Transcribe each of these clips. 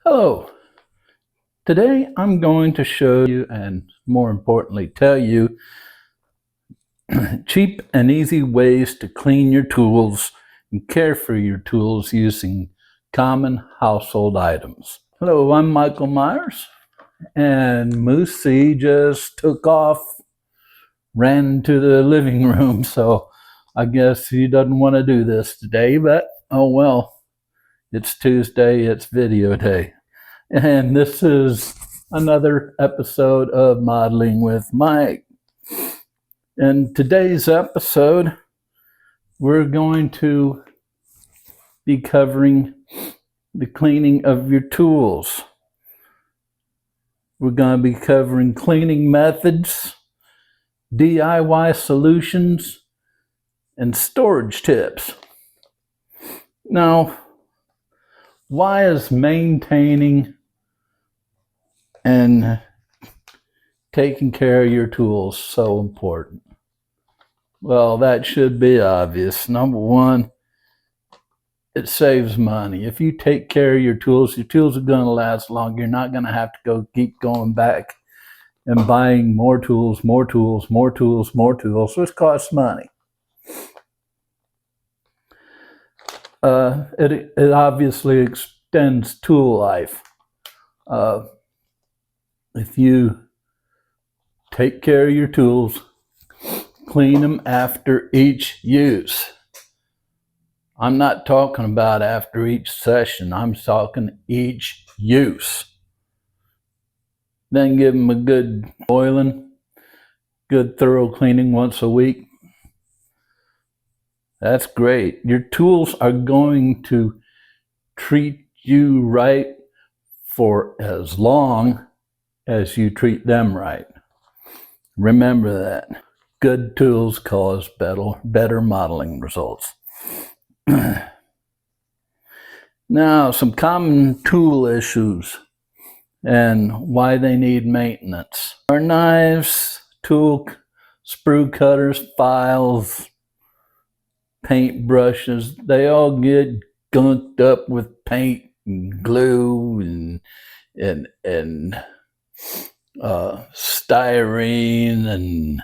Hello. Today I'm going to show you, and more importantly tell you, cheap and easy ways to clean your tools and care for your tools using common household items. Hello, I'm Michael Myers, and Moosey just took off, ran to the living room, so I guess he doesn't want to do this today, but oh well, it's Tuesday, it's video day. And this is another episode of Modeling with Mike. In today's episode, we're going to be covering the cleaning of your tools. We're going to be covering cleaning methods, DIY solutions, and storage tips. Now, why is maintaining and taking care of your tools so important? Well, that should be obvious. Number one, it saves money. If you take care of your tools are going to last longer. You're not going to have to keep going back and buying more tools, which costs money. It obviously extends tool life. If you take care of your tools, clean them after each use. I'm not talking about after each session. I'm talking each use. Then give them a good oiling, good thorough cleaning once a week. That's great. Your tools are going to treat you right for as long as you treat them right. Remember that. Good tools cause better modeling results. Now, some common tool issues and why they need maintenance. Our knives, sprue cutters, files, paintbrushes, they all get gunked up with paint and glue and styrene and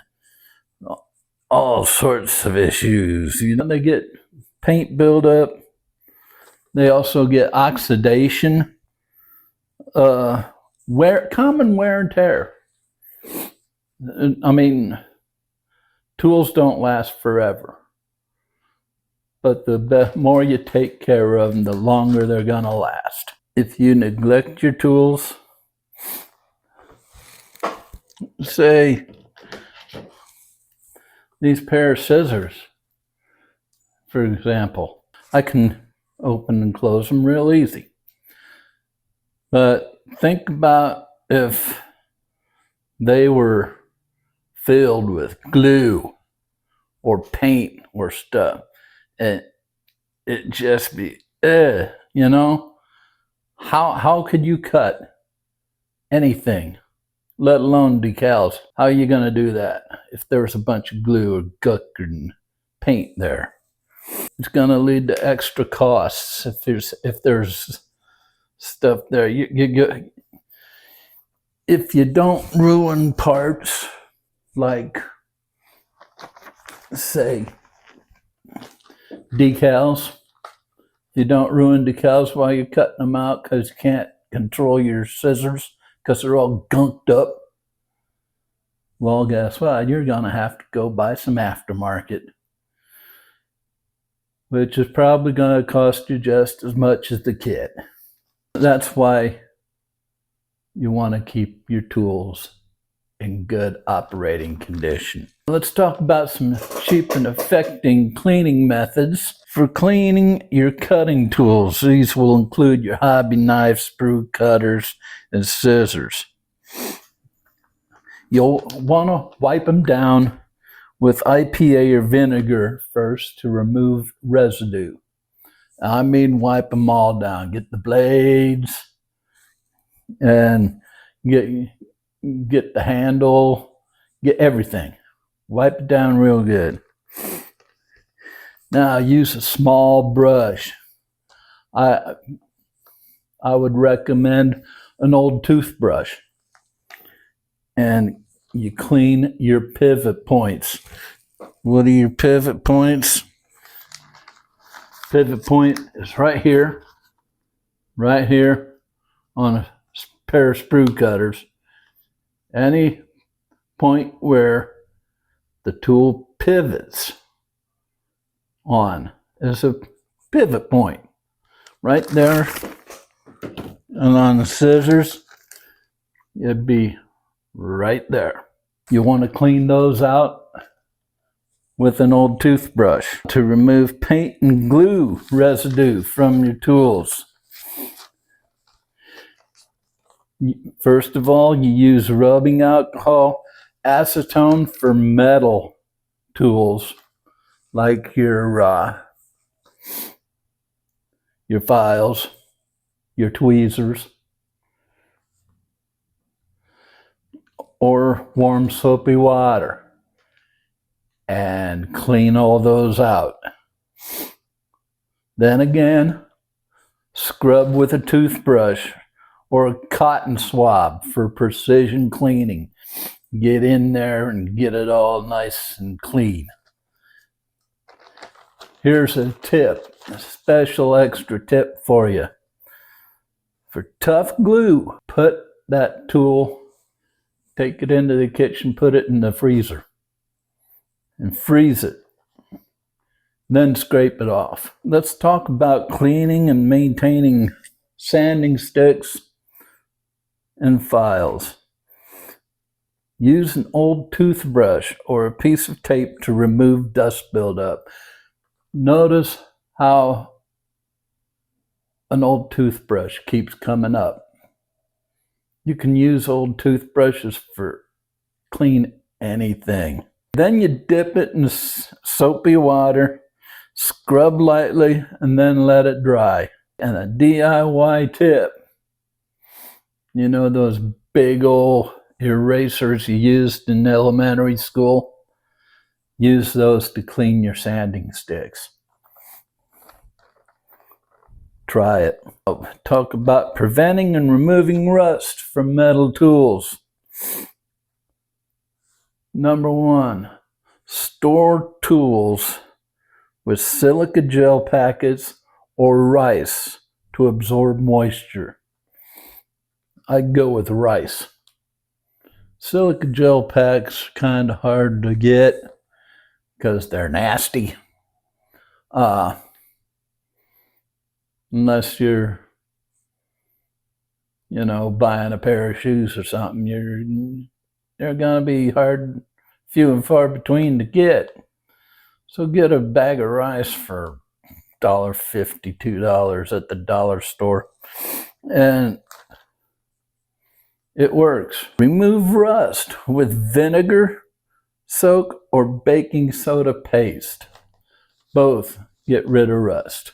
all sorts of issues. They get paint buildup. They also get oxidation, common wear and tear. I mean, tools don't last forever, but the more you take care of them, the longer they're going to last. If you neglect your tools, say these pair of scissors, for example, I can open and close them real easy. But think about if they were filled with glue or paint or stuff, and it'd just be, how could you cut anything, let alone decals? How are you going to do that if there's a bunch of glue or guck and paint there? It's going to lead to extra costs if there's stuff there. If you don't ruin parts, like say decals, if you don't ruin decals while you're cutting them out because you can't control your scissors because they're all gunked up, well, guess what? You're going to have to go buy some aftermarket, which is probably going to cost you just as much as the kit. That's why you want to keep your tools in good operating condition. Let's talk about some cheap and effective cleaning methods for cleaning your cutting tools. These will include your hobby knives, sprue cutters, and scissors. You'll want to wipe them down with IPA or vinegar first to remove residue. I mean, wipe them all down. Get the blades and get the handle, get everything. Wipe it down real good. Now use a small brush. I would recommend an old toothbrush. And you clean your pivot points. What are your pivot points? Pivot point is right here on a pair of sprue cutters. Any point where the tool pivots on is a pivot point. Right there. And on the scissors, it'd be right there. You want to clean those out with an old toothbrush to remove paint and glue residue from your tools. First of all, you use rubbing alcohol, acetone for metal tools like your files, your tweezers, or warm soapy water, and clean all those out. Then again, scrub with a toothbrush or a cotton swab for precision cleaning. Get in there and get it all nice and clean. Here's a tip, a special extra tip for you. For tough glue, put that tool, take it into the kitchen, put it in the freezer, and freeze it. Then scrape it off. Let's talk about cleaning and maintaining sanding sticks and files. Use an old toothbrush or a piece of tape to remove dust buildup. Notice how an old toothbrush keeps coming up. You can use old toothbrushes for clean anything. Then you dip it in soapy water, scrub lightly, and then let it dry. And a DIY tip, you know those big old erasers you used in elementary school? Use those to clean your sanding sticks. Try it. Talk about preventing and removing rust from metal tools. Number 1, store tools with silica gel packets or rice to absorb moisture. I'd go with rice. Silica gel packs are kind of hard to get because they're nasty. Unless you're, buying a pair of shoes or something, they're going to be few and far between to get. So get a bag of rice for $1.50, $2 at the dollar store, and it works. Remove rust with vinegar, soak, or baking soda paste. Both get rid of rust.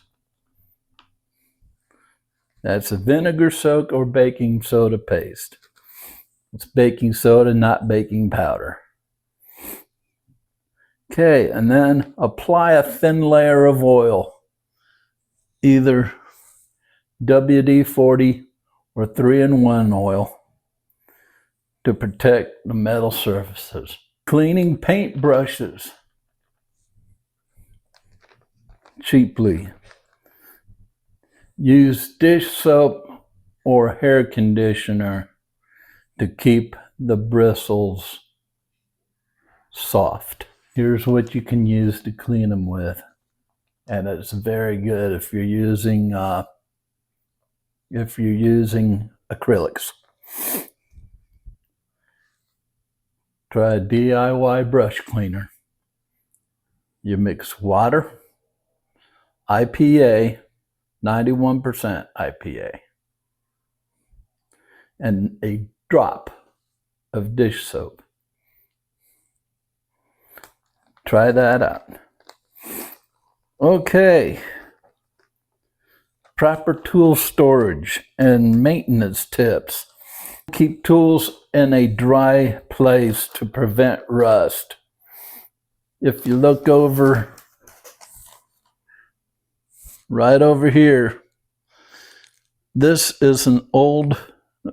That's a vinegar soak or baking soda paste. It's baking soda, not baking powder. Okay, and then apply a thin layer of oil, either WD-40 or 3-in-1 oil, to protect the metal surfaces. Cleaning paintbrushes cheaply. Use dish soap or hair conditioner to keep the bristles soft. Here's what you can use to clean them with, and it's very good if you're using acrylics. Try a DIY brush cleaner. You mix water, IPA, 91% IPA, and a drop of dish soap. Try that out. Okay. Proper tool storage and maintenance tips. Keep tools in a dry place to prevent rust. If you look right over here, This is an old,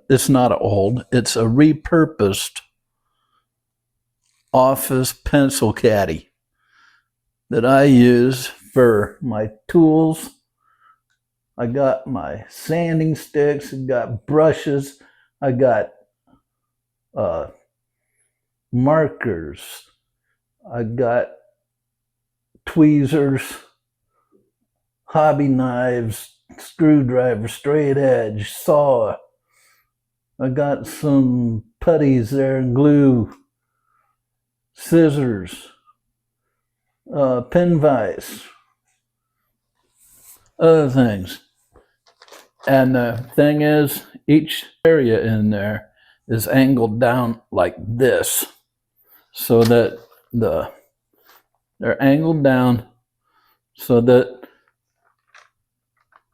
it's not old, it's a repurposed office pencil caddy that I use for my tools. I got my sanding sticks, I got brushes, I got markers, I got tweezers, hobby knives, screwdriver, straight edge, saw. I got some putties there and glue, scissors, pen vise, other things. And the thing is, each area in there is angled down like this, so that they're angled down so that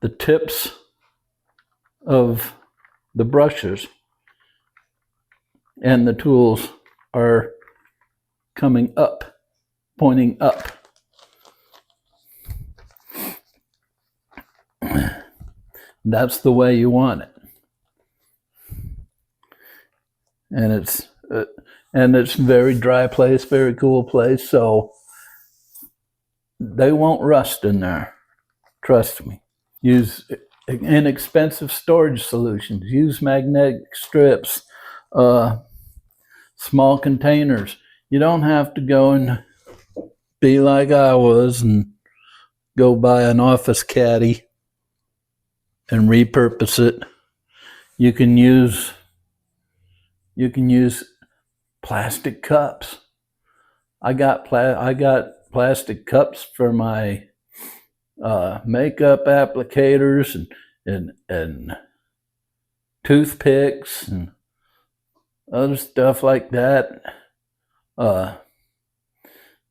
the tips of the brushes and the tools are coming up, pointing up. That's the way you want it. And it's very dry place, very cool place, so they won't rust in there. Trust me. Use inexpensive storage solutions. Use magnetic strips, small containers. You don't have to go and be like I was and go buy an office caddy and repurpose it. You can use plastic cups. I got plastic cups for my makeup applicators and toothpicks and other stuff like that.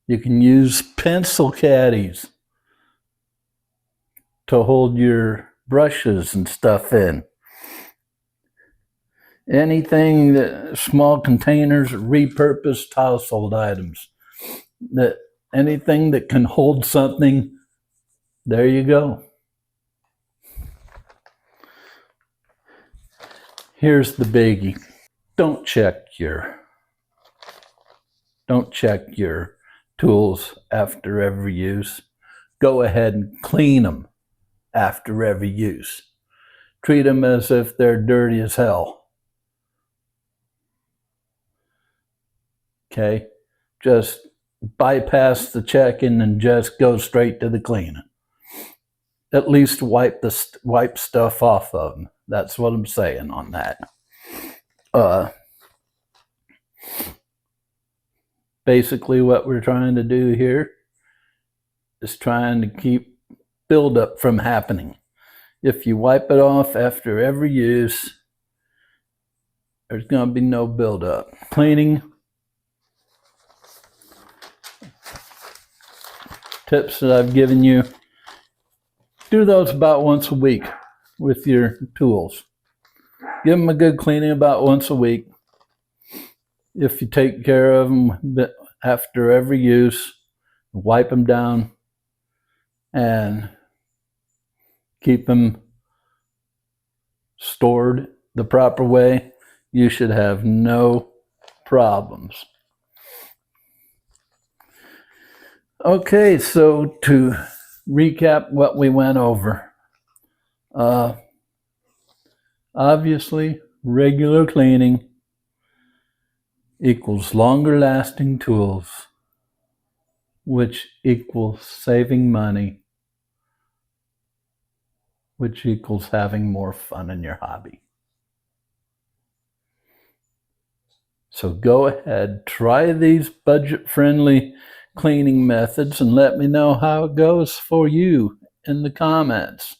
You can use pencil caddies to hold your brushes and stuff in. Anything that small containers, repurposed household items, that anything that can hold something, there you go. Here's the biggie. Don't check your tools after every use. Go ahead and clean them after every use. Treat them as if they're dirty as hell. Okay? Just bypass the checking and just go straight to the cleaning. At least wipe stuff off of them. That's what I'm saying on that. Basically what we're trying to do here is trying to keep buildup from happening. If you wipe it off after every use, there's going to be no buildup. Cleaning tips that I've given you, do those about once a week with your tools. Give them a good cleaning about once a week. If you take care of them after every use, wipe them down and keep them stored the proper way, you should have no problems. Okay, so to recap what we went over. Obviously, regular cleaning equals longer lasting tools, which equals saving money, which equals having more fun in your hobby. So go ahead, try these budget-friendly cleaning methods and let me know how it goes for you in the comments.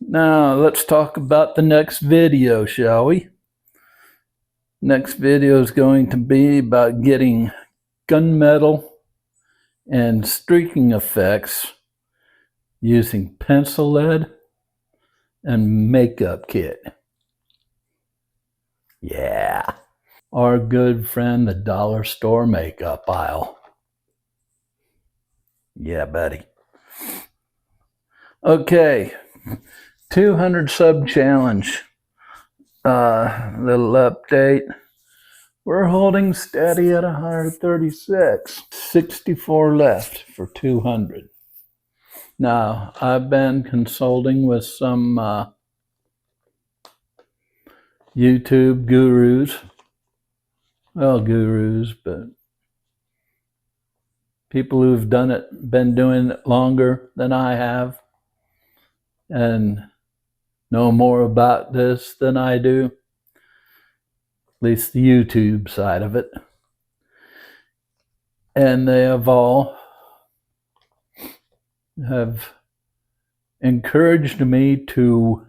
Now let's talk about the next video, shall we? Next video is going to be about getting gunmetal and streaking effects using pencil lead and makeup kit. Yeah, our good friend the dollar store makeup aisle. Yeah, buddy. Okay, 200 sub challenge. Little update. We're holding steady at 136. 64 left for 200. Now, I've been consulting with some YouTube gurus. Well, gurus, but people who've been doing it longer than I have and know more about this than I do, at least the YouTube side of it. And they have all encouraged me to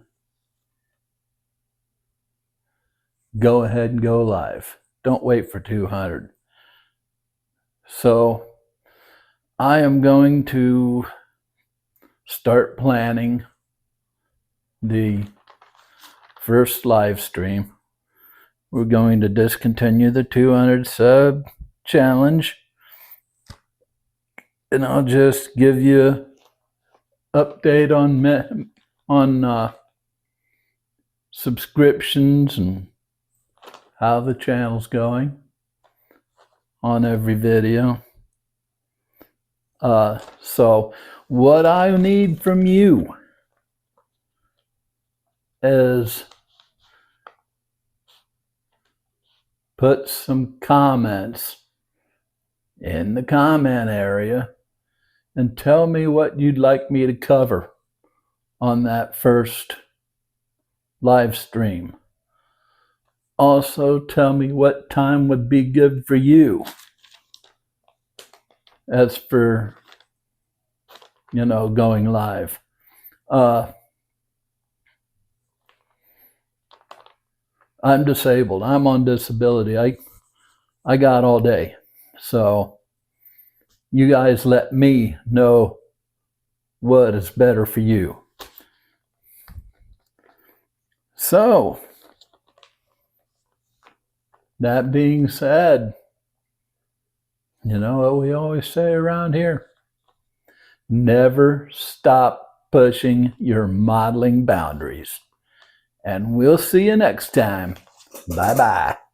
go ahead and go live. Don't wait for 200. So I am going to start planning the first live stream. We're going to discontinue the 200 sub challenge, and I'll just give you an update on subscriptions and how the channel's going on every video. So what I need from you is put some comments in the comment area and tell me what you'd like me to cover on that first live stream. Also, tell me what time would be good for you. As for, going live. I'm disabled. I'm on disability. I got all day. So you guys let me know what is better for you. So, that being said, you know what we always say around here? Never stop pushing your modeling boundaries. And we'll see you next time. Bye-bye.